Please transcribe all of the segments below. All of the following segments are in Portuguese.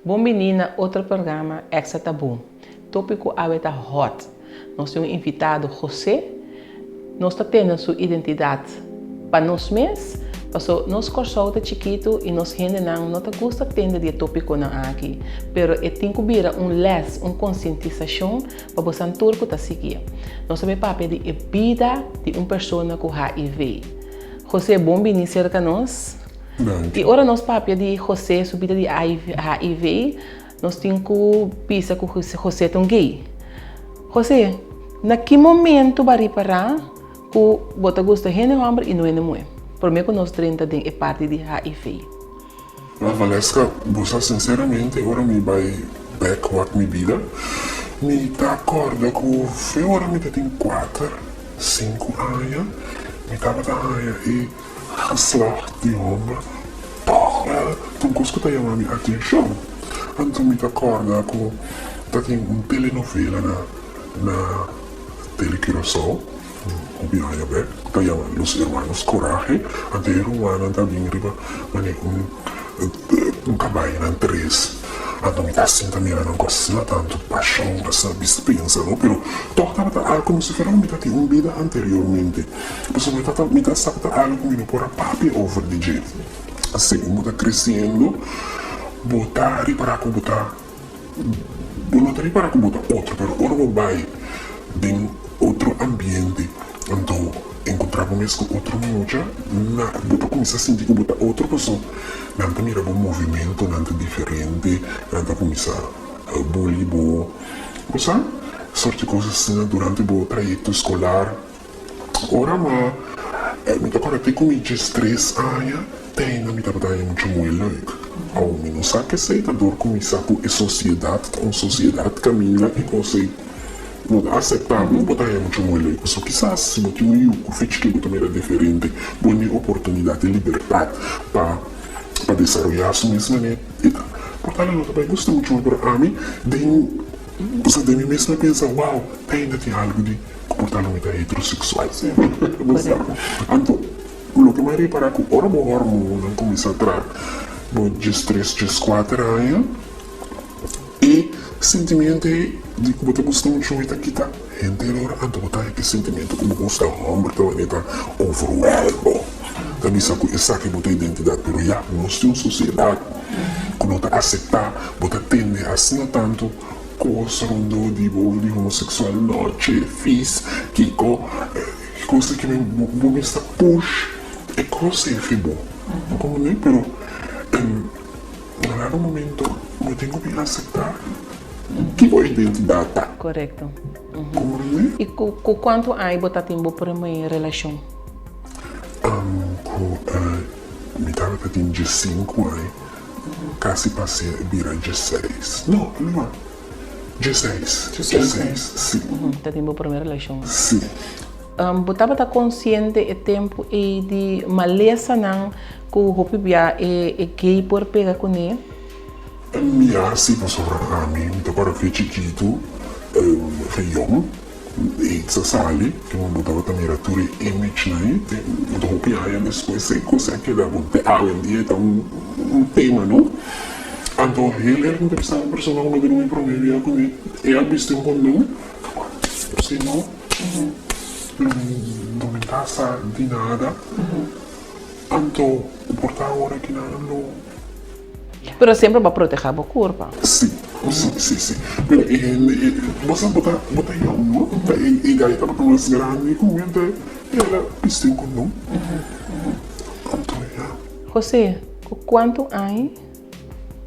Bom menina, outro programa Exa Tabu. Tópico Aveta Hot. Nós temos invitado José. Nós está tendo sua identidade para nós mesmos. Porque nós corsos chiquito e nós gente não está gosta de de tópico não aqui. Pero tem que vir les, conscientização para você turco tá seguir. Nós sabemos papel de vida de pessoa com HIV. José, bom menino cerca nós. E ora nós papel de José subida de HIV, nós temos que pensar que José é gay. José, na que momento vai reparar que você gosta de homem e não é mulher? Por mim, que nós 30 é parte de HIV. Valesca, você sinceramente, agora me vai backward minha vida. Me tá acorda que foi agora me tem 4, 5 anos, me tava da raia e geslacht die homem. Porra, tu gosto de chamar minha atenção. Então me tá acorda que tem telenovela na Telequirosol. Obviamente, que llama Los Hermanos Coraje, ante Ruana também riba, mas cabalho na 3. Então me tá assim também não gosta tanto paixão, essa dispensa, não? Pero torta algo como se fosse uma vida anteriormente. Porque me tá sabendo algo como por a papi over de jeito. Assim, me tá crescendo, botar para que botar, botar para que botar outro, pero agora vai em outro ambiente. Então, encontrava mesmo com outra mulher, eu comecei a sentir que botar outra pessoa. Não mira um movimento, não diferente, não começar a bullying, você sorte de coisas assim durante o trajeto escolar. Ora, mas me toca ter com 3 anos, tem na minha batalha muito muito. Ao menos sabe que sei, dor começar com a sociedade caminha e consegue aceitar, não botar muito muito, só que se você o feito que também era diferente, boa oportunidade de liberdade para desenvolver isso mesmo, né? Portanto, eu também gosto muito para mim, você de mim mesmo pensa, uau, ainda tem algo de comportamento heterossexual, então, o que mais reparar que ora o hormônio começa a entrar, de 3, 4 anos, e sentimento de que você gosta muito de quitar gente agora então botar aquele sentimento como gosta homem então está overwhelmed também sabe que botar identidade pero já nós temos uma sociedade que não está aceitar botar tende assim tanto coisa de homossexual noite fiz que coisa que me está push é coisa é bom como nem pero em algum momento eu tenho que aceitar que boa identidade tá? Correto. Uhum. E com quanto aí botar tempo para uma relação? Me tava tendo 5 anos, quase passei a virar 16. Não, 16, sim. Tá tempo para uma relação? Sim. Botava tá consciente o tempo e de maleza não que o Hopibia é gay por pegar com ele? Assim, passou para mim, agora foi chiquito, feio, e se sali, que eu botava também a tua image, né? Eu tô piaia depois, sei que dá um dia, tá tema, não? Então, ele era uma pessoa que não me promovia comigo, e a vista em condom, se não me passa de nada, então, por tal hora que nada não. Pero sempre para proteger o corpo. Sim. Pero você botar não? E daí estava com mais grande e comenta ela pistem com não. José, quanto aí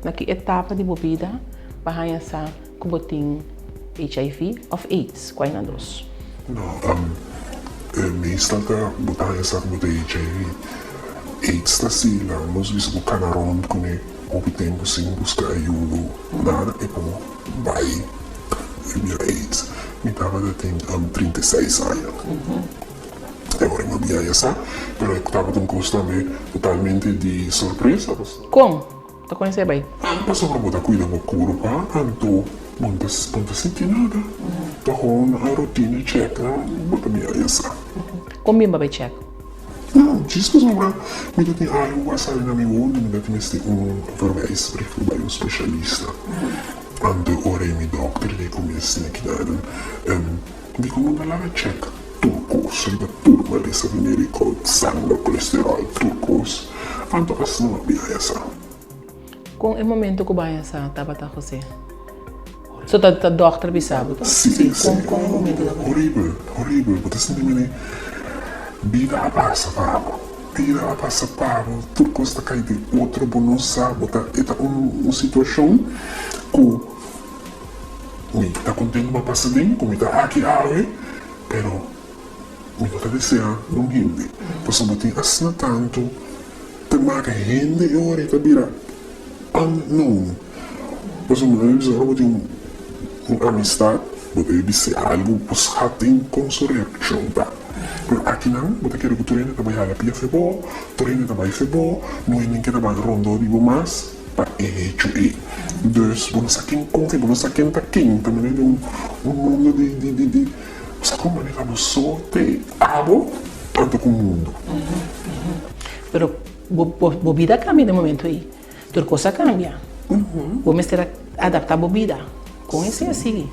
na que etapa de vida para essa que botin HIV of AIDS, qual é dos? Não, me está botar essa que HIV AIDS está assim, lá nós vimos o canarão com houve tempo sem buscar ajuda, nada, e como vai, minha AIDS, me estava tendo 36 anos. Agora eu via essa, mas eu estava com um curso também totalmente de surpresa. Como? ¿Tú conoces ahí? Paso para botar cuidado com o corpo, anto, não sentir nada. Tô com a rotina checa, bota minha essa. Como bem vai check? Não, diz que sobra, me dá tem algo a sair na minha onda, me dá tem este verwijs bij een specialista. Anto, ora e mi dokter, die começa aqui dar, die como da lava check. Turcos, da turma dessa venerico, sangue, colesterol, turcos. Anto, assim não havia essa. Com o momento que vai essa tabata José? Só tá dokter bisabo, tá? Sim. Com o momento da Horrível, porque assim vida a passa, Pablo. Turcos está caindo outro bom sabe, tá? É uma situação que me está contendo uma passadinha, como está aqui ave, pero me está deseando não rende. Posso botar assim tanto, te marca rende e ora está vira não. Posso me dizer, eu botar uma amistade, botar dizer algo, posso tem com sua reação, tá? Pero aqui não, você quer que o treino também haja pia febo, treino também febo, não é nem que também rondo de mais, para hecho e. Dus, você saquem com que, você saquem tá quem, também é mundo de, você como é que você te abo tanto com o mundo. Pero a vida cambia de momento aí. Tudo coisa cambia. Vamos ter adaptar a vida. Com isso é assim.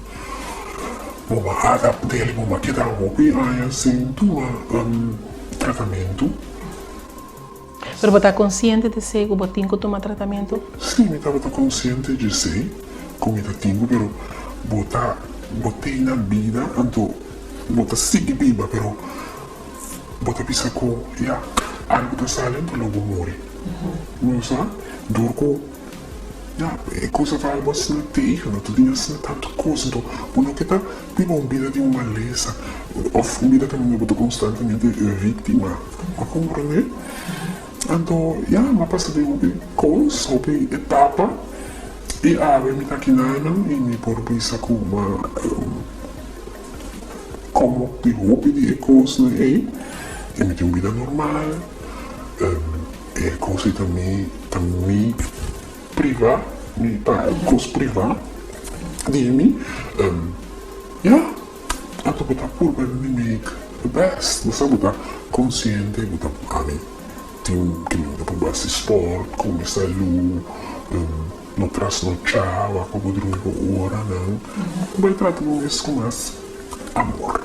Vamos adaptar, vamos quedar assim, tratamento. Pero você está consciente de ser que você tem que tomar tratamento? Sim, eu estava consciente de ser, como eu tenho, pero botei na vida, então, bota sigue viva, pero bota pensa que, algo está saindo, logo morre. Não sabe? Durco, é coisa vai você não ter, não tem assim tanto coisa, então, quando que tá, viva uma vida de uma maleza, ou uma vida também eu boto constantemente vítima, mas como né? Então, mas passa de uma coisa, uma etapa, e ave me tá aqui e me por pensar com uma, como de roupa de coisa, né? E me tem uma vida normal, é coisa também privar, coisa privar de mim, a tu botar por para me make the best, você botar consciente, botar a mim. Que me dá para base esporte, começar a luz, não traz no tchau, a como dormir hora, não. Vai tratar isso com mais amor.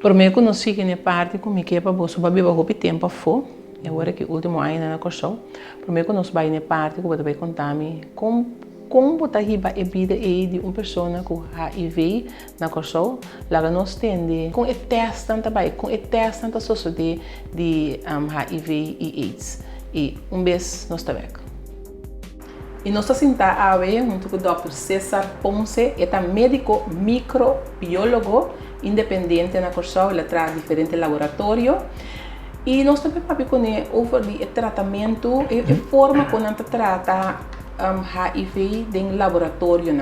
Por mim, quando sigo na parte, como que é para você, para beber roupa tempo a for, é agora que o último ano na corção. Por mim, quando você vai na parte, você vai contar-me como você riba a vida de uma pessoa com HIV na corção, lá nós temos com o teste também, com o teste tanto sociedade de HIV e AIDS. E vez nós estamos aqui. E nós estamos sentados junto com o Dr. César Ponce, é médico microbiólogo independente na corção, ele traz diferentes laboratórios. E nós também falamos com ele sobre o tratamento e a forma como a gente trata HIV em laboratório,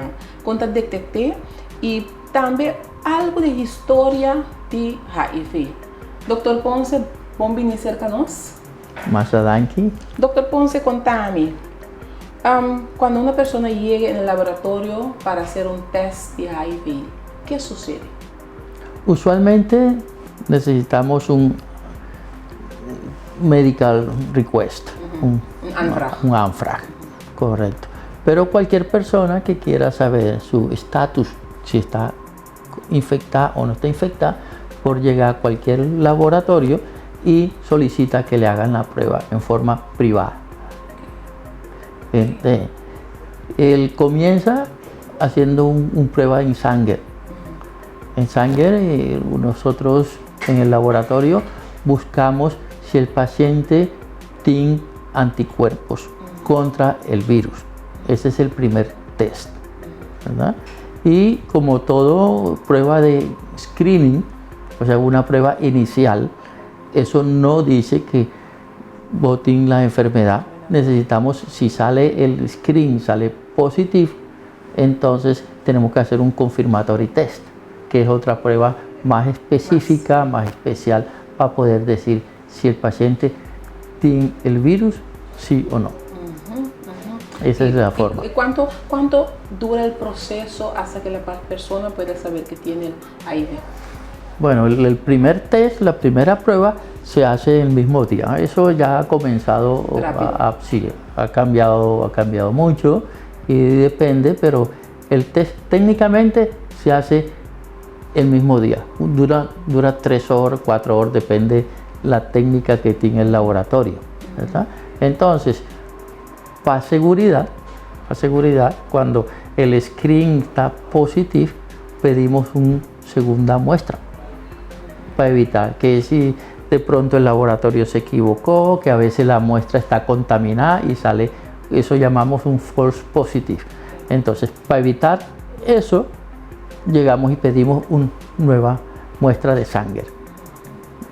quando detectar e também algo de história de HIV. Dr. Ponce, bom vir cerca nós. Masadanki. Dr. Ponce, contame, quando uma pessoa chega no laboratório para fazer um teste de HIV, o que sucede? Usualmente necesitamos un medical request, un ANFRAG, correcto. Pero cualquier persona que quiera saber su estatus, si está infectada o no está infectada, por llegar a cualquier laboratorio y solicita que le hagan la prueba en forma privada. Él comienza haciendo una prueba en sangre. En sangre, nosotros en el laboratorio buscamos si el paciente tiene anticuerpos contra el virus. Ese es el primer test, ¿verdad? Y como todo prueba de screening, o sea, una prueba inicial, eso no dice que boten la enfermedad. Necesitamos, si sale el screen, sale positivo, entonces tenemos que hacer un confirmatory test, que es otra prueba más específica, más especial, para poder decir si el paciente tiene el virus, sí o no. Esa es la forma. ¿Y cuánto dura el proceso hasta que la persona pueda saber que tiene el HIV? Bueno, el primer test, la primera prueba se hace el mismo día. Eso ya ha comenzado, sí, ha cambiado mucho y depende, pero el test técnicamente se hace el mismo día. Dura 3 horas, 4 horas, depende la técnica que tiene el laboratorio, ¿verdad? Entonces, para seguridad, cuando el screen está positivo, pedimos una segunda muestra para evitar que si de pronto el laboratorio se equivocó, que a veces la muestra está contaminada y sale, eso llamamos un false positive. Entonces, para evitar eso, llegamos y pedimos una nueva muestra de sangre.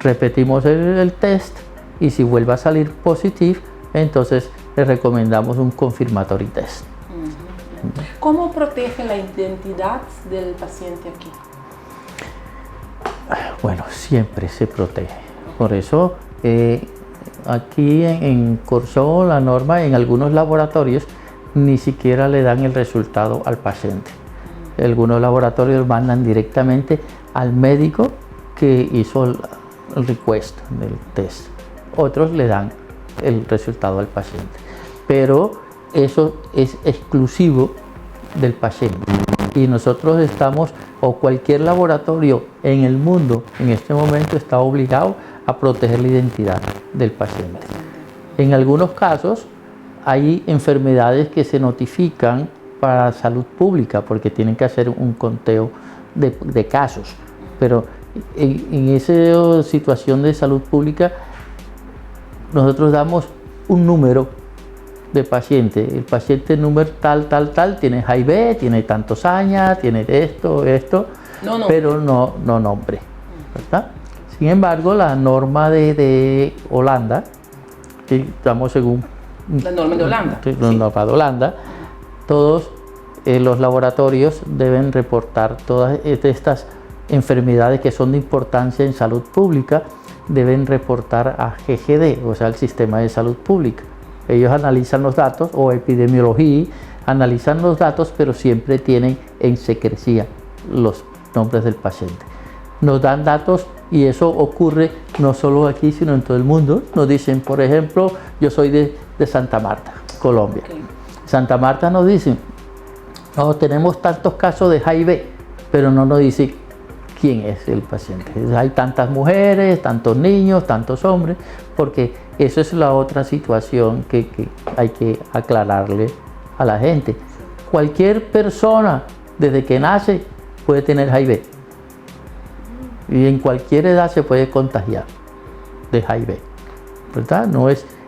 Repetimos el test y si vuelve a salir positivo, entonces le recomendamos un confirmatory test. ¿Cómo protege la identidad del paciente aquí? Bueno, siempre se protege. Por eso aquí en Corso la norma en algunos laboratorios ni siquiera le dan el resultado al paciente. Algunos laboratorios mandan directamente al médico que hizo el request del test. Otros le dan el resultado al paciente. Pero eso es exclusivo del paciente. Y nosotros estamos, o cualquier laboratorio en el mundo en este momento está obligado a proteger la identidad del paciente. En algunos casos hay enfermedades que se notifican para salud pública porque tienen que hacer un conteo de casos, pero en esa situación de salud pública nosotros damos un número de paciente. El paciente número tal tiene HIV, tiene tantos años, tiene esto, pero no nombre, ¿verdad? Sin embargo, la norma de Holanda, que estamos según la norma de Holanda, la norma de Holanda, todos los laboratorios deben reportar todas estas enfermedades que son de importancia en salud pública, deben reportar a GGD, o sea, el Sistema de Salud Pública. Ellos analizan los datos, o epidemiología, analizan los datos, pero siempre tienen en secrecía los nombres del paciente. Nos dan datos y eso ocurre no solo aquí, sino en todo el mundo. Nos dicen, por ejemplo, yo soy de Santa Marta, Colombia. Okay. Santa Marta nos dicen, no, tenemos tantos casos de HIV, pero no nos dice quién es el paciente. Hay tantas mujeres, tantos niños, tantos hombres, porque eso es la otra situación que hay que aclararle a la gente. Cualquier persona, desde que nace, puede tener HIV. Y en cualquier edad se puede contagiar de HIV, ¿verdad?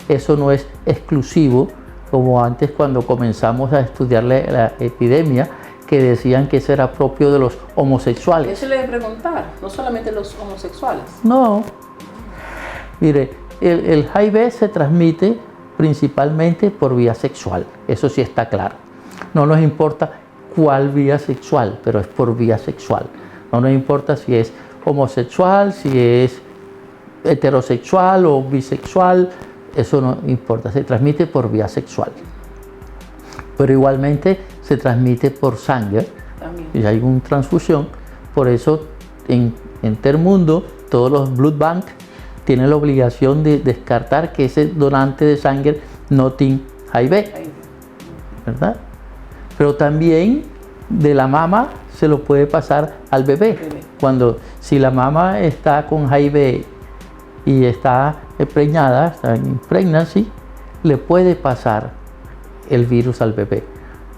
Eso no es exclusivo, como antes cuando comenzamos a estudiar la epidemia, que decían que eso era propio de los homosexuales. Eso le voy a preguntar, no solamente los homosexuales. No, mire, el HIV se transmite principalmente por vía sexual, eso sí está claro. No nos importa cuál vía sexual, pero es por vía sexual. No nos importa si es homosexual, si es heterosexual o bisexual, eso no importa, se transmite por vía sexual. Pero igualmente se transmite por sangre. También. Y hay una transfusión, por eso en Intermundo todos los blood bank tienen la obligación de descartar que ese donante de sangre no tiene HIV, ¿verdad? Pero también de la mama se lo puede pasar al bebé. Si la mama está con HIV y está preñada, está en pregnancy, le puede pasar el virus al bebé.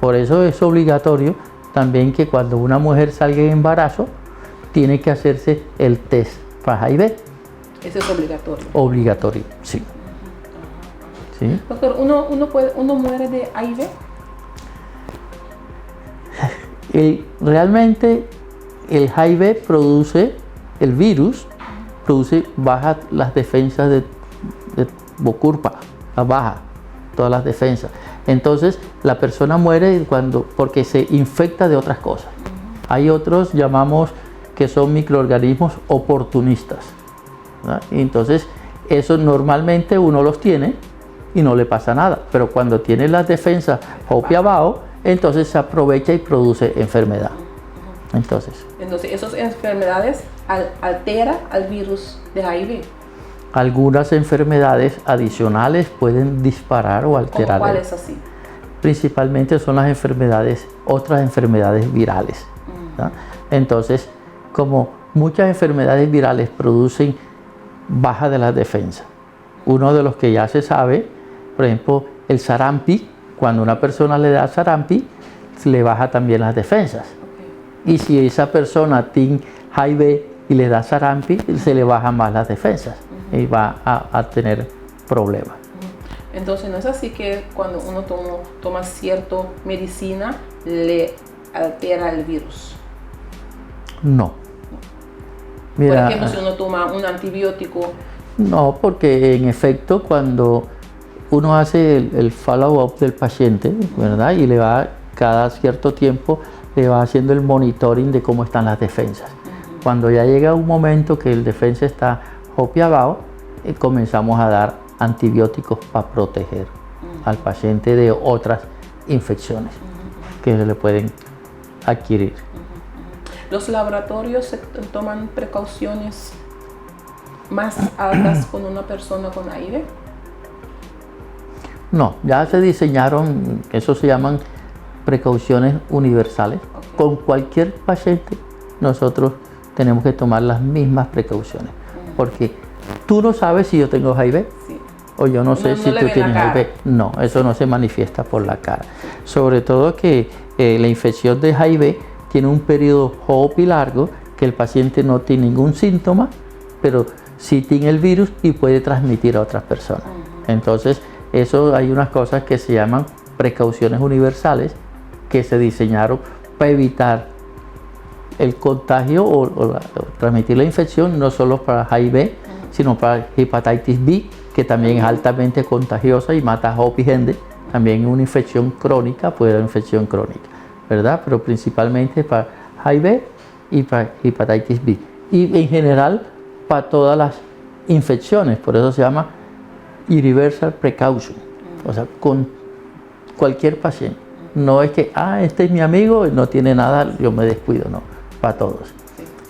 Por eso es obligatorio también que cuando una mujer salga en embarazo, tiene que hacerse el test para HIV. Eso es obligatorio. Obligatorio, sí. ¿Sí? Doctor, ¿uno muere de HIV? Realmente el HIV produce, el virus baja las defensas de Bocurpa, baja todas las defensas. Entonces la persona muere porque se infecta de otras cosas. Hay otros, llamamos, que son microorganismos oportunistas, ¿verdad? Entonces eso normalmente uno los tiene y no le pasa nada. Pero cuando tiene las defensas hacia abajo, entonces se aprovecha y produce enfermedad. Entonces esas enfermedades alteran al virus de HIV. Algunas enfermedades adicionales pueden disparar o alterar. ¿Cuál es así? Principalmente son las otras enfermedades virales. ¿No? Entonces, como muchas enfermedades virales producen baja de las defensas, uno de los que ya se sabe, por ejemplo, el sarampi, cuando una persona le da sarampi, le baja también las defensas. Okay. Y si esa persona tiene HIV y le da sarampi, se le bajan más las defensas y va a tener problemas. Entonces, ¿no es así que cuando uno toma cierta medicina, le altera el virus? No. Mira, por ejemplo, si uno toma un antibiótico. No, porque en efecto cuando uno hace el follow-up del paciente, ¿verdad? Y le va cada cierto tiempo, le va haciendo el monitoring de cómo están las defensas. Cuando ya llega un momento que el defensa está hacia abajo, comenzamos a dar antibióticos para proteger al paciente de otras infecciones que se le pueden adquirir. ¿Los laboratorios toman precauciones más altas con una persona con HIV? No, ya se diseñaron, eso se llaman precauciones universales. Okay. Con cualquier paciente nosotros tenemos que tomar las mismas precauciones, porque tú no sabes si yo tengo HIV, sí, o yo no sé si tú tienes HIV. No, eso no se manifiesta por la cara. Sobre todo que la infección de HIV tiene un periodo HOPI largo, que el paciente no tiene ningún síntoma, pero sí tiene el virus y puede transmitir a otras personas. Entonces, eso hay unas cosas que se llaman precauciones universales que se diseñaron para evitar el contagio o transmitir la infección, no solo para HIV, sino para hepatitis B, que también es altamente contagiosa y mata a HOPI gente. También una infección crónica, puede ser infección crónica, ¿verdad? Pero principalmente para HIV y para hepatitis B. Y en general para todas las infecciones, por eso se llama universal precaution, o sea, con cualquier paciente. No es que, este es mi amigo y no tiene nada, yo me descuido, no, para todos.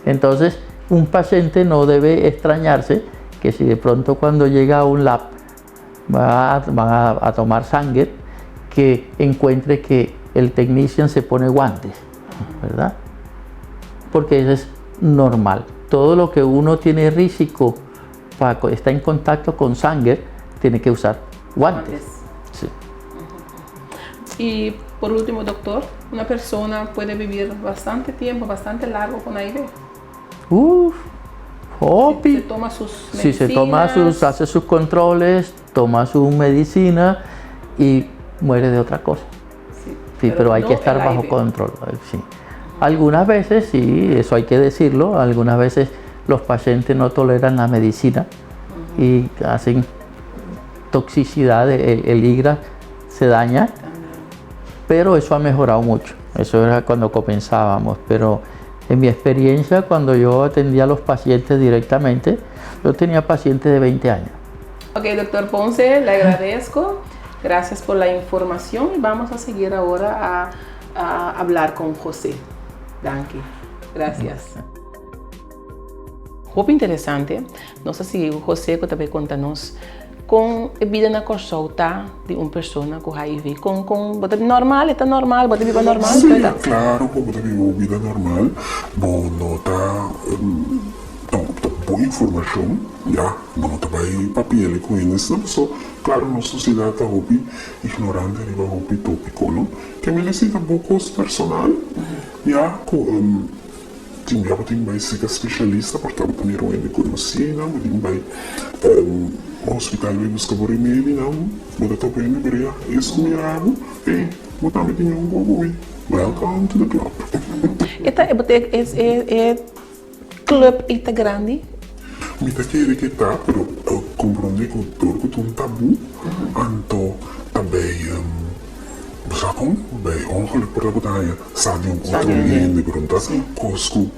Entonces, un paciente no debe extrañarse que si de pronto cuando llega a un lab van a tomar sangre, que encuentre que el technician se pone guantes, ¿verdad? Porque eso es normal. Todo lo que uno tiene riesgo para estar en contacto con sangre, tiene que usar guantes. Sí. Y por último, doctor, ¿una persona puede vivir bastante tiempo, bastante largo con HIV? HOPI. Si se toma sus medicinas. Si se toma hace sus controles, toma su medicina y muere de otra cosa. Sí, pero hay que estar bajo control. Sí. Algunas veces, sí, eso hay que decirlo, algunas veces los pacientes no toleran la medicina y hacen toxicidad, el hígado se daña, pero eso ha mejorado mucho. Eso era cuando comenzábamos, pero en mi experiencia, cuando yo atendía a los pacientes directamente, yo tenía pacientes de 20 años. Ok, doctor Ponce, le agradezco. Gracias por la información y vamos a seguir ahora a hablar con José. Danke. Gracias. Muito interessante. Nossa amigo José que também conta-nos com a vida na consulta de uma pessoa com HIV, com normal, está normal, pode viver normal. Sim, claro, pode viver vida normal. Bom, nota boa informação, já, não tá bem papel com eles, não só, claro, na sociedade está hopi ignorante de hopi tópico, não? Que me necessita poucos personal, já, com tinha vai ser especialista, portanto, primeiro ele conhecia, não, vai hospital vai buscar por remédio, não, vou dar para ele, para isso me amo, e vou também ter bom. Welcome to the club. Esta é club esta grande. Me tá querendo que tá, pero compreender que o turco tem um tabu, então também Zakon, bij ongeluk por botanya, stadion controleren de grond, cosco,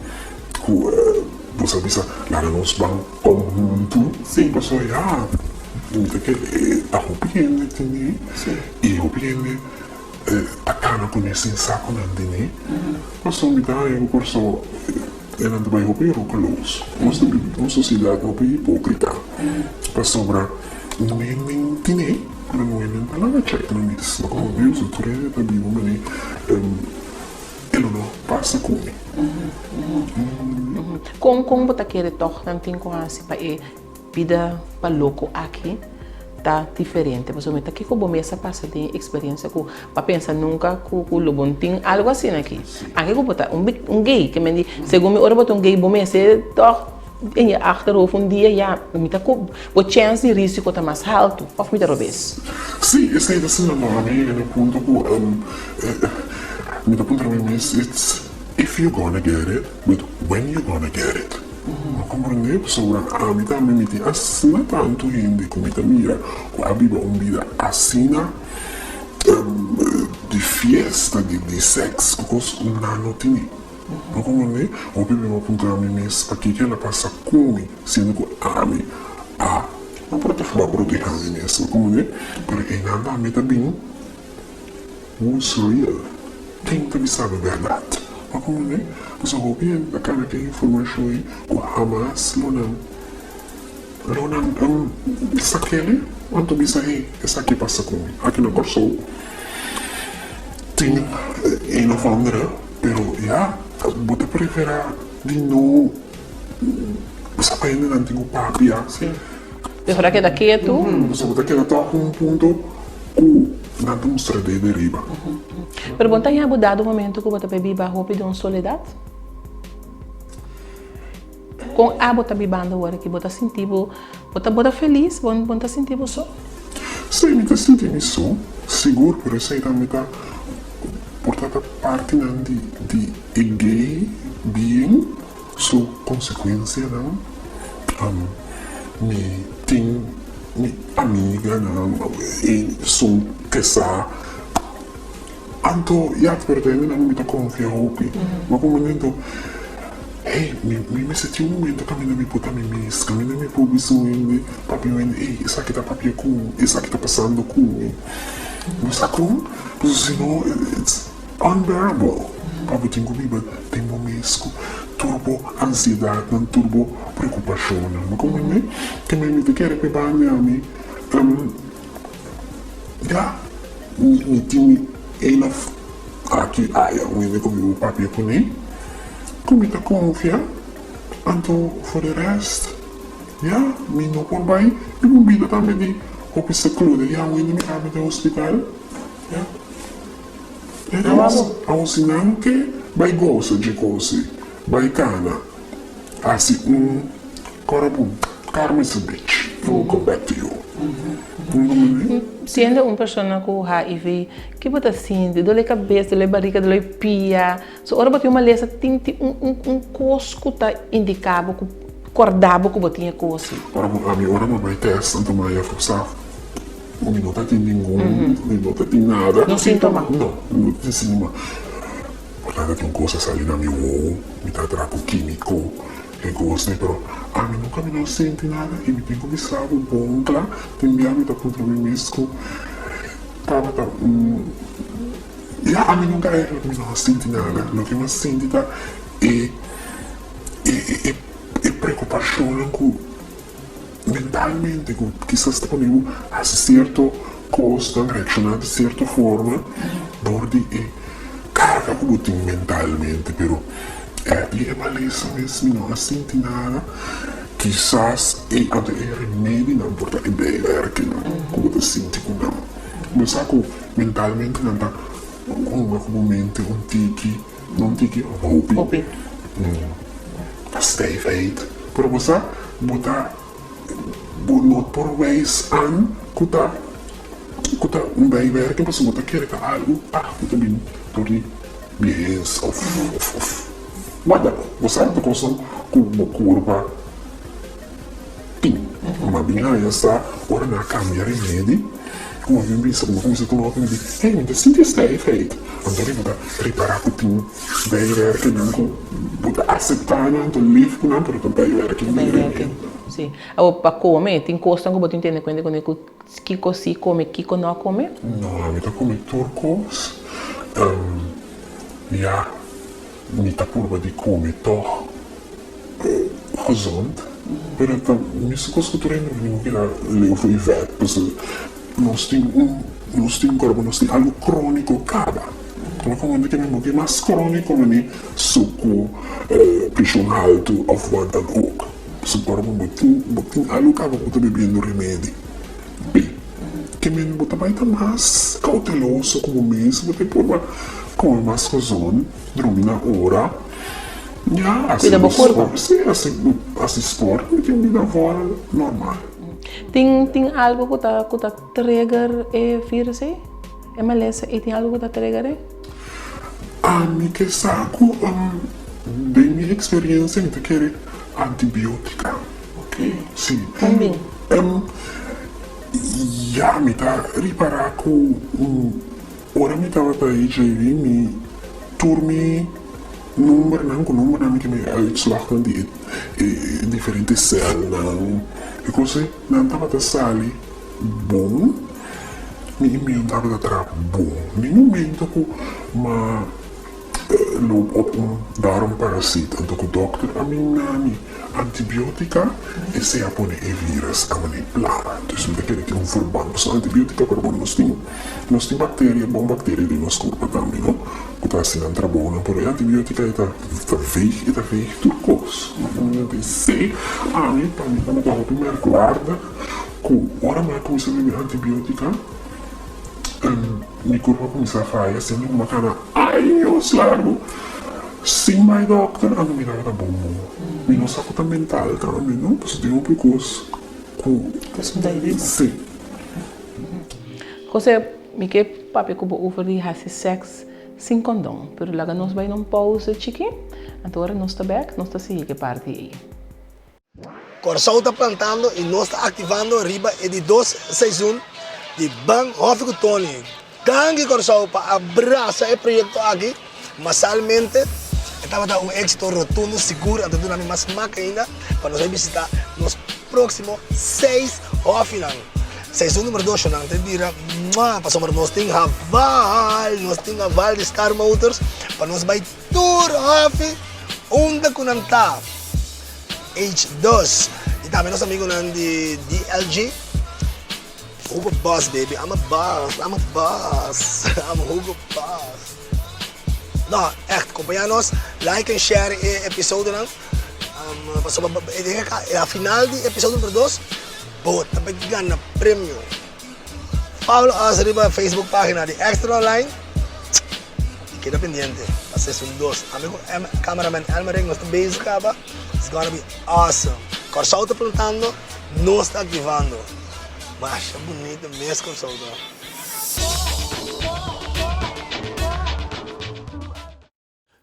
você bisa, lá nos bang, tu, sim, pessoal, Limita que a hopiende tini, e hopiende a cana com esse saco na dini. Mas o mita é o curso ela não vai hopi rocolos. Nós temos uma sociedade hopi hipócrita. Para sobrar não é nem tini, não é nem palavra cheia no mês. Como Deus o turene está vivo, mas ele não passa com ele. Como você quer tornar tem com a para vida para louco aqui tá diferente. Você me tá aqui como essa passa tem experiência com para pensar nunca com o lobão tem algo assim aqui. Aqui como tá um gay que me diz segundo me ora botar um gay bom me ser toch em achterhoofd um dia já me tá com o chance de risco tá mais alto. Of me tá robes. Sim, esse é assim não a mim no ponto com me tá ponto para mim it's if you're gonna get it, but when you're gonna get it. Compreender sobre a mim também me tem assina tanto gente como me mira com a Bíblia vida assina de festa de sexo que os não tem. Não compreender o Bíblia me aponta a mim mesmo aqui que ela passa com sendo que a mim a proteger a mim mesmo compreender porque nada me tá bem who's real tem que saber a verdade. Como né? Você copia a cara que informação aí com Hamas, Lonam, isso aquele, quanto bisa aí, isso aqui passa com aqui no corso tem em uma forma, pero já, você prefere de novo, você ainda não tem o papo, sim. Prefere que daqui é tu? Você vai querer estar com um ponto que não demonstra de deriva. Pero você tem mudado o momento que você bebe roupa de uma soledade? Com a você bebendo agora que você sentiu, você feliz, você sentiu só? Sim, me sentindo isso, seguro, por isso aí também está portanto parte de gay being, sua consequência não, me tem minha amiga não, e sou que sa anto já perdendo não me toca confiar hopi mas como momento hey me senti momento caminho me puta me mis caminho me pubis um papi um hey isso aqui tá papi com isso aqui tá passando com mas como porque senão it's unbearable papi tem comigo tem momento turbo ansiedade não turbo preocupação mas como né que me te quer pegar me já me tinha enough aqui eu me comi o papi com ele comigo confia então for the rest já me não por bem e me vida também de hope seclude já me me cabe do hospital já então não que vai gosto de coisa vai cana assim corabum karma's a bitch we'll go back to you. Sendo uma pessoa com HIV, que você sente? Dói a cabeça, dói a barriga, dói a pia. Se ora você uma lesa, tem cosco tá indicado, acordado que você tinha coisa. A minha hora não vai teste, então vai forçar. Não tem nenhum, não tem nada. Não sintoma? Não tem sintoma. Portanto, tem coisas ali na minha mão, me tá trago químico. Que gosto, pero a mim nunca me não sente nada e me tem começado bom, claro, tem me habita contra mim mesmo, e a mim nunca é que me não sente nada, o que me sente tá é preocupação com mentalmente, com quizás disponível a certo custo, reaccionar de certa forma, onde carga como tem mentalmente, pero é maleza mesmo, não sente nada. Quizás é remédio, não importa a ideia que não, como te sente com não. Mas sabe, mentalmente não está com mente não tique, hope. Stay faith. Pero você botar not por vez an, kuta bem ver que você botar querer algo, você bem tori biens of Mada, você está com o corpo tem uma binha essa ora na câmera remédio como eu vi, como comecei a tomar outro, eu disse, hey, mas sinto stijfheid. Want dan moet ik reparar bijwerken, dan moet ik accepteren, dan lief kunnen, maar dan bijwerken. Bijwerking. Sim. Para comer, tem coisa que você entende quando Kiko se come, Kiko não come? Não, eu come turcos. Ja, niet apurva de comer toch gezond. Maar dan misschien kost het erin nog niet naar leven in vet. Dus nós temos algo crônico cada. Então como que nem que mais crônico nem suco pressão alta of wat dan ook. So corpo botin algo cada botar bebendo remédio. B. Que men botar baita mais cauteloso como mesmo botar por como mais razão, dormir na hora. Ja, Cuida do corpo? Sim, assim sport, tem vida fora normal. Tem algo que tá trigger vírus aí? É maleza e tem algo que tá trigger? Que saco, de minha experiência, eu quero antibiótica. Ok? Sim. Também. Ja, me tá reparar com ora me tava para HIV, me turmi nummer na que me uitslagen die diferentes cellen. Ik was dan tava te sali bom, mi immune tava te tra bom. No momento que ma loop op daarom parasiet en de dokter a mim nami antibiotica e se apone e virus a mani plaga. Dus we krijgen een verband tussen antibiotica per nos tem bacteriën, bom bacteriën die nos corpo também, no? Que tá assim entra bom, por aí antibiotica e tá veig turcos. Eu sei, mim para mim como que eu primeiro guarda, com hora mais começa a beber antibiotica. Meu corpo começa a falhar, sendo uma cara anos largo. Sim, my doctor, a me dava bom. E não saco mental também, não? Porque tem um precoce. Sim. José, me que papi que over die hace sex sem condom, pero laga nós vai num pause chiqui, agora nós tá back, nós tá seguindo parte aí. Corsol está plantando e nós está ativando arriba e de 2 seizoen de Bank Hófico Tony. Gangue Corsol para abraçar o projeto aqui, masalmente. Estava dando um êxito rotundo, seguro, até durante mais marca ainda, para nós visitar nos próximos 6 Hófinan. Seizoen número 2, não te dira, passamos nós tem Haval de Star Motors, para nós vai tour Hófi, onde kunanta. H2 e também nosso amigo de DLG Hugo Boss, baby. I'm a boss I'm Hugo Boss. Não, echt, acompanha-nos, like e share o episódio. A final do episódio número 2 bota para ganhar prêmio. Follow us na Facebook página de Extra Online. Queda pendiente, a sessão 2. Amigo cameraman Elmering, nós estamos bezig acaba. It's gonna be awesome. Corsol está plantando, nós está ativando. Mas é bonito mesmo, Corsol.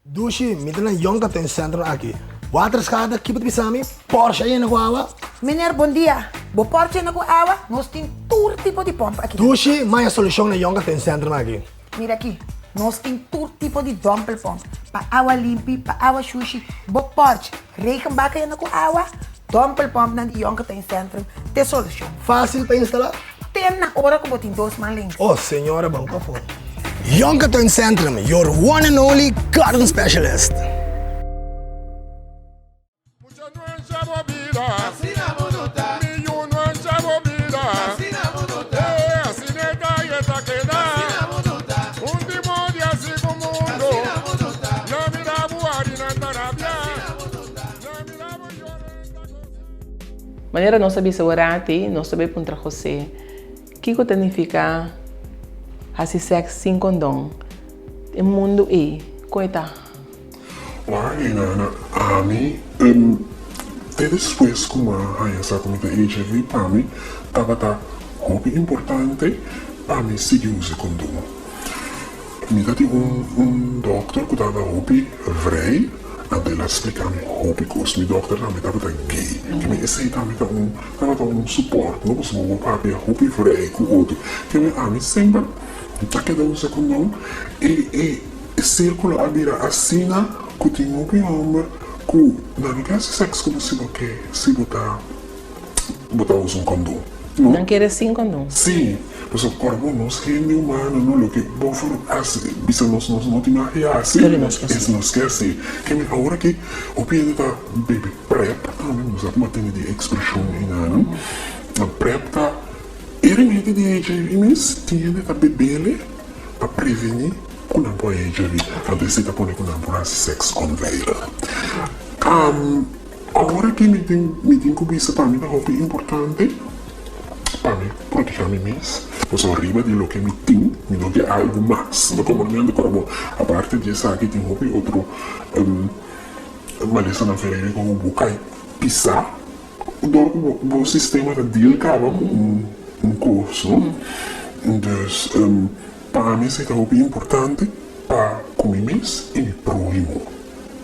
Dushi, me dá na Yonka tem centro aqui. Waterschade, kipet bisami, Porsche aí na Guava. Meneer, bom dia. Bo Porsche na Guava, nós temos todo tipo de pompa aqui. Dushi, mais a solução na Yonka tem centro aqui. Mira aqui. Nós temos todo tipo de dompelpomp. Para água limpa, para água sushi. Bo Porsche, regenbakken na água. Dompelpomp na Yonka tem centro. Tem solução. Fácil para instalar? Tem na hora que botem 2 malinhos. Oh, senhora, bom café. Yonka tem Centrum, your one and only garden specialist. Maneira não saber segurarte, não saber contra você. O que significa fazer sexo sem condom? O mundo é, coita. Nana, a mim, depois como a essa comida HIV para mim, estava muito importante para mim seguir o condom. Me dá um doutor que estava muito vrij, ante ela explicar-me hópicos, minha doutora também estava gay, que me aceita um suporte, não posso mover papel, hópi vrij, com outro, que me ame sempre, tá que dá um segundo, e círculo abira assina, que tem um homem, que na minha sexo como se botar usa um condom. Não quer sem condom. Sim, mas o corpo não é humano, não é que bom for bisa nós não tem mais assim. Isso não esquece. Que me agora que o piano tá baby prep, também não sabe como tem de expressão ainda, a prep tá realmente de HIV, mas tinha de tá bebê para prevenir que não pode HIV. Então você tá pondo que não pode sexo com veira. Agora que me tem que bisa para mim é importante. Para mim, proteger-me mesmo. Eu sou arriba de lo que me tem, me não quer algo mais. Não como não ando como a parte disso aqui tem outro maleza na feira como bucai pisar. O sistema de deal acaba com curso. Então, para mim isso é algo importante para comer mesmo e me próximo.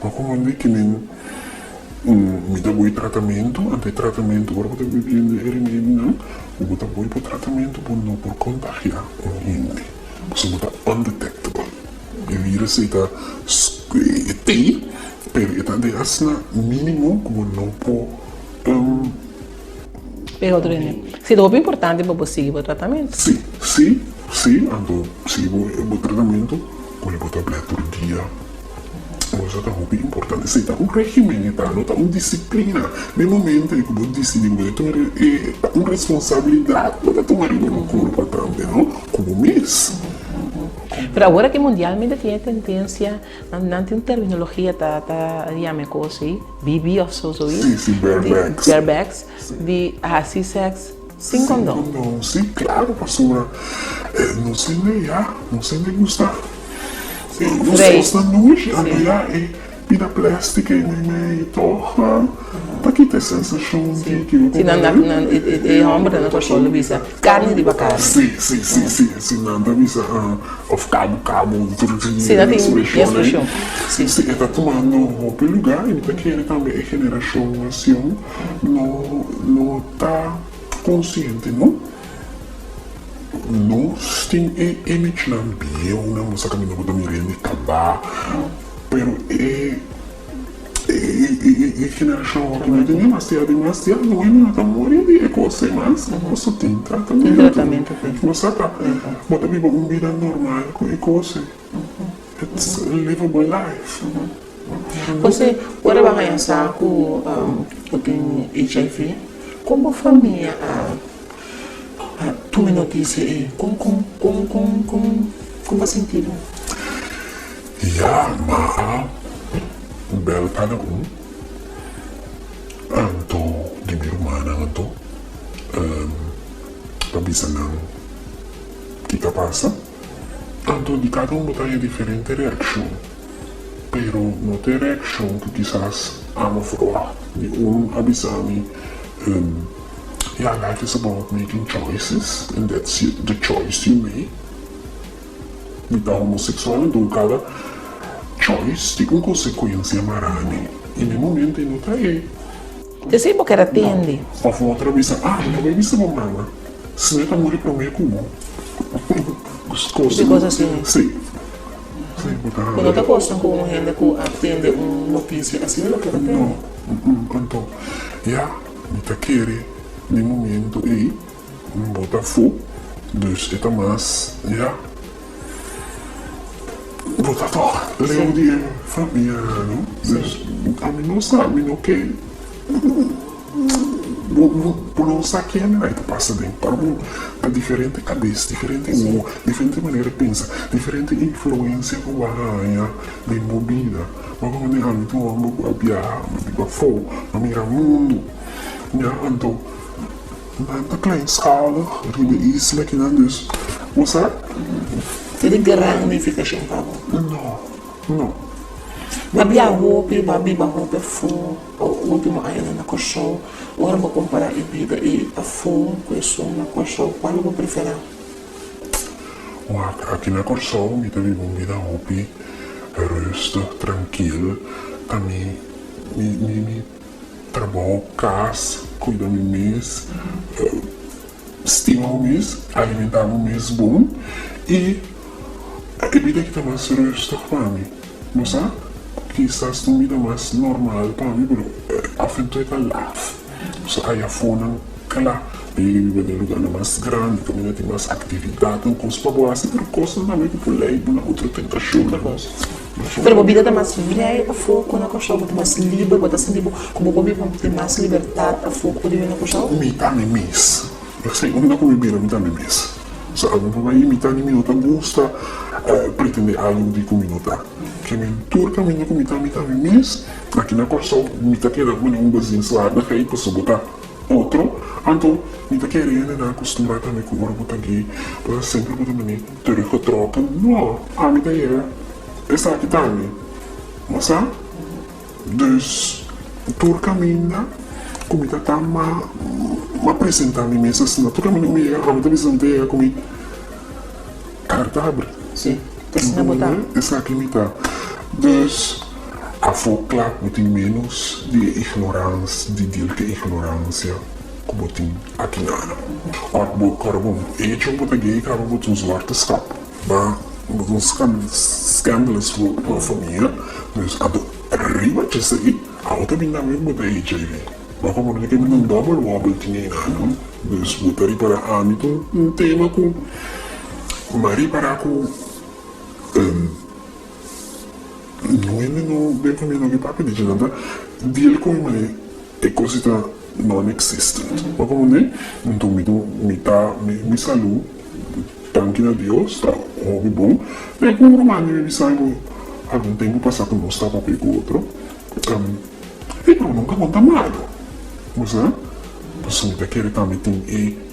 Não como não que me dá bom tratamento, antitratamento, agora vou ter bebendo remédio, não. Eu vou dar bom para tratamento por não por contagiar o índio. Você vou estar undetectable. E vírus está tem, pero está de asna mínimo como não por Pero outro se é importante para você seguir o tratamento. Sim, ando sigo o tratamento, quando eu vou tablet por dia. Mas é muito importante, se está um regime, está uma disciplina. No momento que você decide, você tem uma responsabilidade para tomar no corpo também, não? Como mês. Pero agora que mundialmente tem tendência, não tem terminologia, digamos assim, BB ou so, Sim, barebacks, de sex sem condom. Sim, claro, pastora. Não sei nem gostar. Você noite, já é vida plástica e meio torra. Para que ter sensação de que se não homem não só visa carne de bacalhau. Sim, se não dá visa of cabo, se não tem expressão. Sim, está tomando roupa lugar e está querendo também a geração assim não está consciente, não? Nós temos image na bio, uma moça que não pode me render acabar, pero geração que não tem demasiado, não é nada morrer de coisa, mas você tem tratamento. Você está, pode viver uma vida normal com coisa. It's a livable life. Você agora vai pensar que tem HIV, como família tua notícia é como sentido? Mas bel cada anto de minha irmã anto bisa não que passa anto de cada tem diferente reação pero não tem reação que quizás ama falar de abisami yeah, life is about making choices, and that's the choice you make. Então, homossexual, então, cada choice tem uma consequência marane. E no momento, não está aí. Você sabe porque ela atende? Só foi outra vez, não vai me saber nada. Se não está morrer para mim, como? Que coisa assim? Sim. Quando está gostando com uma gente que atende uma notícia, assim não quer atender? Então, me está querendo. No momento aí, botar fogo, dus é mais, botar todo, leu de família, não? Dus, a mim não sabe, não quer, por não saber quem é, aí passa dentro, para diferente cabeça, diferente maneira de pensar, diferente influência que vai ganhar de movida, mas como nem a mim, tu amo a viajar, a fogo, a mirar mundo, então, na kleinschalig, de isla que não dus. What's that? Ele grande fica sem favor. Não. Babia roupa é fogo. O último ano na colchão. Agora vou comparar a vida e a fogo com isso na colchão. Qual eu vou preferir? Aqui na colchão, me teve uma vida roupa, rustig, tranquilo. também me trabalho casa, cuido de mim mesmo, estima o mês, alimentar o mês bom e a vida que está mais resta para mim. Não sabe? Quizás comida mais normal para mim, mas a frente é lá. Aí a fona, claro, vive em lugar mais grande, também tem mais atividade, então coisa para boa, assim, por coisa também que por lei, na outra tentação. Pero a vida dá mais livre para foco na coxa, botar mais livre, botar assim, tipo, como o Bobi tem mais liberdade para foco de ver na coxa. Mitad mês. Assim, não como bebida, mitad mês. So, algum vai imitar em minuto, gosta, pretende algo de minuto. Que me turca, me com mitad mês, aqui na coxa, mitad queda com basinho suave, que aí posso botar outro, então, mitad querendo, né, acostumar também com o ouro botar aqui, para sempre botar também, ter que troca, não, a mitad essa aqui também, mas sabe? Dus, turca minha, comida tá ma apresentar me mesmo assim, turca minha comida, a minha visão é comer carta abre. Sim. Esse não botar. Essa aqui me tá. Dus, a foca tem menos de ignorância, de deal que ignorância, como tem aqui na Ana. Ora, bom, eu vou gay, cara, vou uns vartas cap, mas uns escândalos para a família, mas arriba de sair, a outra vinda mesmo botar HIV. Mas como não é que me não double wobble tinha não, mas botar para âmbito um tema com Mari para com não é não bem família não que papo de nada, deal com ele é coisa non-existent. Mas como não, então me saúde, tanque a Deus, tá óbvio bom, e com o romano me saiu algum tempo passar com nós, estava com o outro, e eu nunca conta mal. Mas, você me quer também tem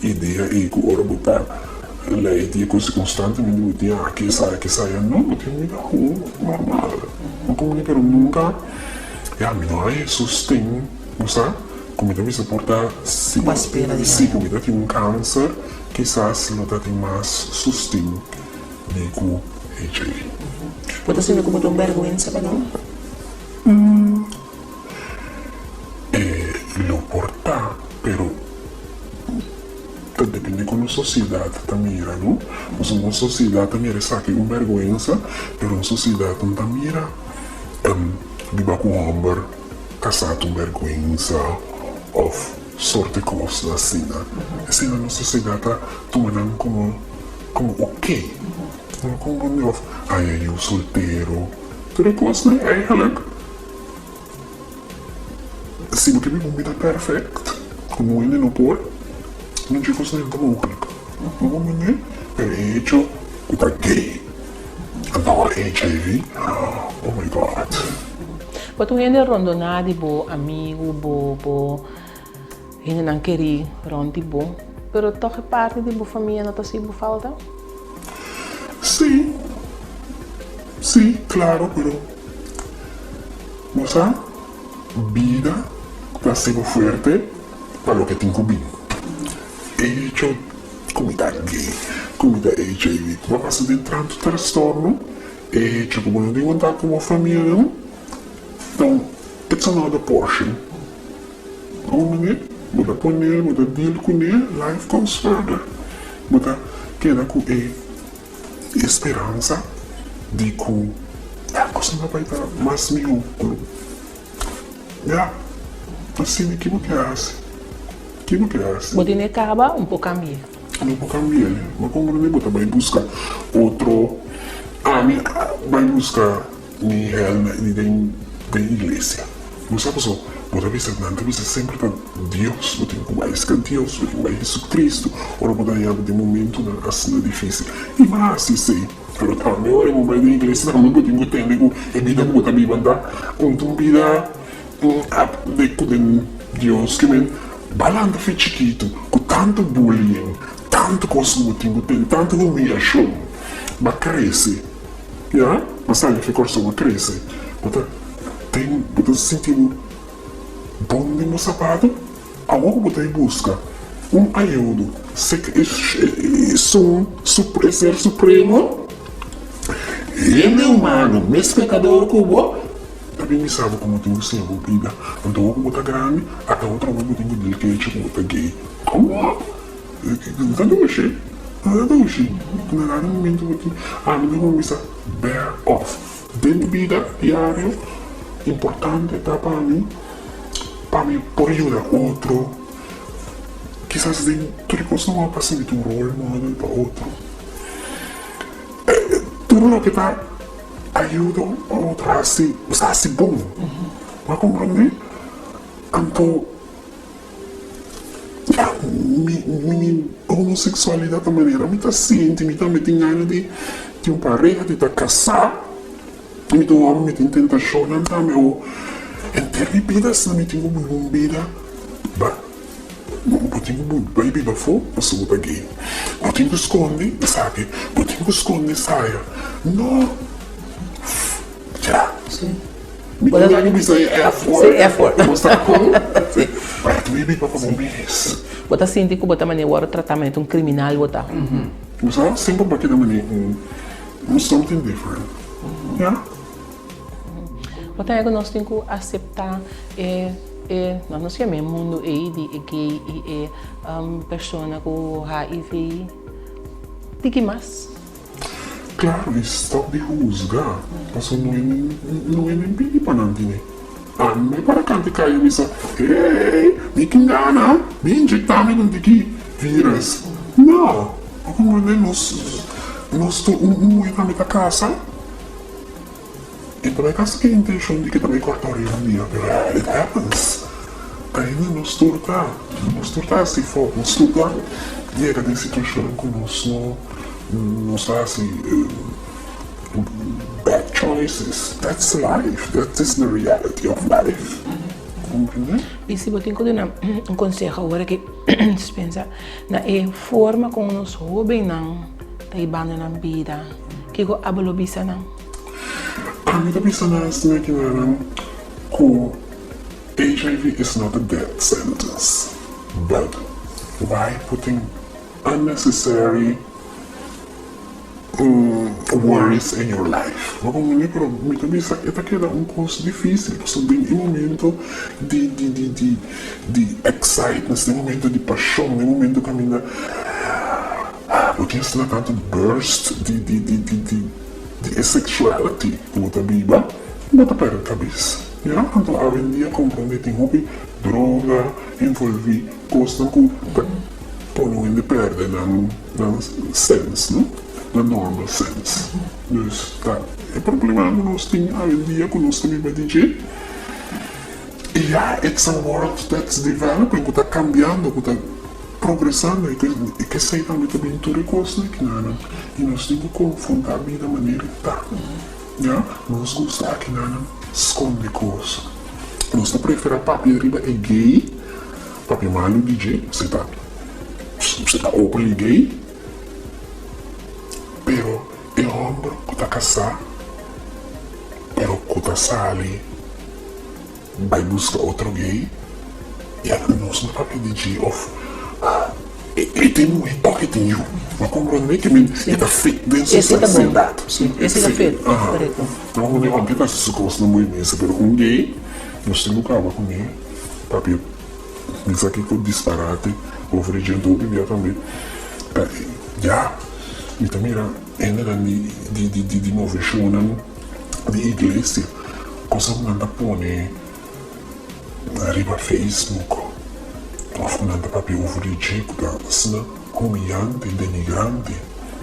ideia e com o botar a ideia coisa constantemente me diz que sai, não tem vida normal. Não comunica nunca, e a mim não é sustento, sabe? Comida me suporta se comida tem câncer, quizás não tem mais sustento de com HIV. Pode ser como um vergonha, sabe não? Lo porta, pero depende como a sociedade também era, não? Mas uma sociedade também era sabe uma vergonha, pero uma sociedade também era viva com homem, casado com vergonha, ou sorte coisas assim, né? Assim na nossa sociedade tomando como ok, como eu solteiro, tudo coisa, né? Aí, se você vive uma vida perfeita, como ele não pode, não tinha coisa nenhuma mogelijk. Waarom niet? Een eentje, dat gay. En dan HIV. Oh my god. Quando gente rondona di bo amigo bo gente não queria rondi bo, pero toch é parte de bo família não tá se bo falta? Sí, claro, pero moça, vida está sendo fuerte para lo que tengo bien. He hecho comida gay, comida HIV, como passa de tanto transtorno, he hecho como não tenho andar como família, não? Então, it's another portion. Muda pôr nele, muda deal com ele, life goes further. Muda queda com esperança de que a coisa não vai estar mais minúsculo. Assim que você hace. Você não acaba um pouco cambia. Não pode cambiar, mas como não você vai buscar outro, vai buscar da igreja. Você sabe só, você vai ser nada, você sempre está Deus, você tem que mais que Deus, você tem que Jesus Cristo, ou você vai de momento assim difícil. E mas sim, pero também hora eu vai da igreja, também você tem que entender que a vida que você vive anda, uma vida de Deus que me balanda foi chiquito, com tanto bullying, tanto coisa que você tem, tanto humilhação, vai crescer, mas sabe que coisa vai crescer, você se sentindo bom no sapato, algo você busca ajuda, ser supremo, ele é humano, mesmo pecador como também me sabe como tenho sem a vida. Então eu como tá grande, até outra vez eu tenho delicate como tá gay. Como? Tá doce? Tá doce? Naquele momento eu tenho, me deu uma missa bear off. Dentro da vida diário, importante tá para mim por ajudar outro. Quizás tu coisa não vai passar de um role model para outro. Tudo o que tá ajuda a outro a ser bom. Vai compreender? Então, minha homossexualidade da maneira me tá ciente, me tem ganas de ter uma pareja, de casar, me tem homem, me tem tentação, não tá meu. Em termos de vida, se não me tem uma vida, eu tenho baby bafo, eu sou gay. Eu tenho que esconder, sabe? Eu tenho que esconder saia. Não. Já. Sim. Me tem que dizer effort. Mostrar como. Para tu baby bafo um mês. Bota sentir que bota maneira o tratamento criminal bota. Você sempre para que da maneira something different. Yeah. Bota é que nós temos que aceitar nós não chamamos mundo aí de gay e pessoa com HIV. De que mais? Claro, stop de juzgar. Porque não é nem pedir para não ter. Me para cantar cai e me diz, me que engana, me injectar me não tem que vírus. Não, como nós não entramos na casa. Então é caso que a intenção de que também cortaria um dia, pero it happens. Ainda nos turta assim for, nos turta chega de situação que nós assim bad choices. That's life. That is the reality of life. Compreende? E se você tem um conselho agora que pensa na forma como nós roubem não tá ibando na vida, que go abolobisa não. A mim também está na cena que HIV is not a death sentence, but why putting unnecessary worries in your life? Mas como eu para mim também está queda coisa difícil, porque bem em momento de excitement, de momento de paixão, de momento que a minha porque está tanto burst de sexuality, bota biba, bota para a cabeça. Então, hoje em dia, compreender tem hobby, droga, envolver, coisa que põe de perder na sense, não? Na normal sense. Então, tá. O problema que nós temos hoje em dia, que nós também vai dizer, it's a world that's developing, que está cambiando, que está progressando, e que sei também tudo coisa que nada. E nós temos que confrontar a vida da maneira que está. Nós gostamos que nada esconde coisa. Nós não preferimos papi riba é gay, papi malu DJ, você está openly gay, pero é homem que está casado, pero que está sali, vai buscar outro gay, e nós não papi DJ of ele tem um toque de you, mas compreender que ele está feito dentro da sociedade. Esse está feito. Então, eu não tenho essa coisa no movimento, mas gay, nós temos que acabar com ele. Papi, isso aqui foi disparate, oferecendo bebida também. E também ainda de movição de igreja, coisa que anda põe arriba Facebook. Nada papi oferecer coisa humilhante, denigrante,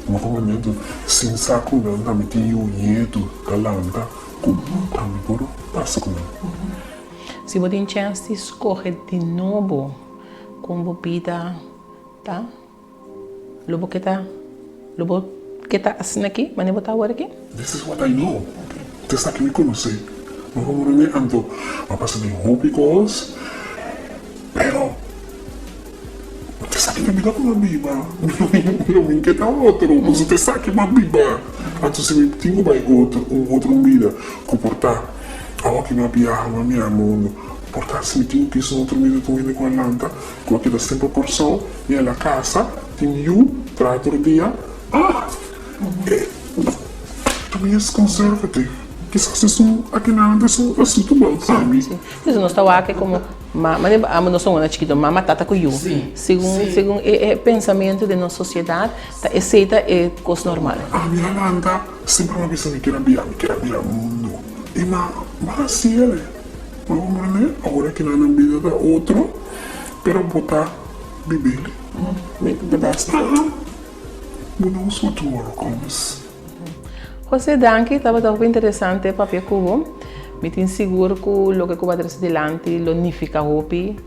mas como mesmo sem saco não também tem o medo da landa, como também por passa com ele. Se você tem chance de escolher de novo com bebida, tá? Lobo que tá assim aqui, mas não botar agora aqui. This is what I know. Você está aqui me conhecer, mas como não é tanto, mas passa de hobby coisas, pero você sabe que me dá uma biba, não me inquieta outro, mas você sabe que uma biba, antes se me tinha outro vida, comportar, algo que não viaja no meu mundo, portar se me tinha que isso outro vida também com a lanta, com aquela sempre porção, e na casa, tem eu, para outro dia, também é conservative, quizás es un, aquí nada es un asunto mal, sabe? Sim. Isso nós estamos aqui como nós somos uma chiquito, mama tata com you. Segundo o pensamento de nossa sociedade, tá aceita é coisa normal. A minha Amanda sempre me disse que era via mundo. E mas assim ele, mas né, agora que na vida da outro, pero botar beber. Make the best. Who knows what tomorrow comes? José, danke, estava tão interessante para ver como. Me tenho seguro que o que eu vou adiante, lo unifica hopi,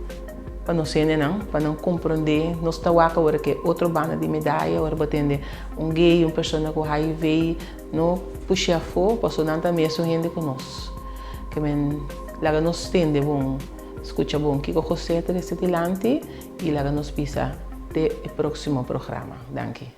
para não ser não, para não compreender. Nós estamos aqui agora que outra banda de medalha, agora batendo gay, uma pessoa com HIV, não puxa a fogo, passou não também é gente conosco. Que lá nos tende bom, escuta bom, que o José está adiante e lá nos pisa até o próximo programa. Danke.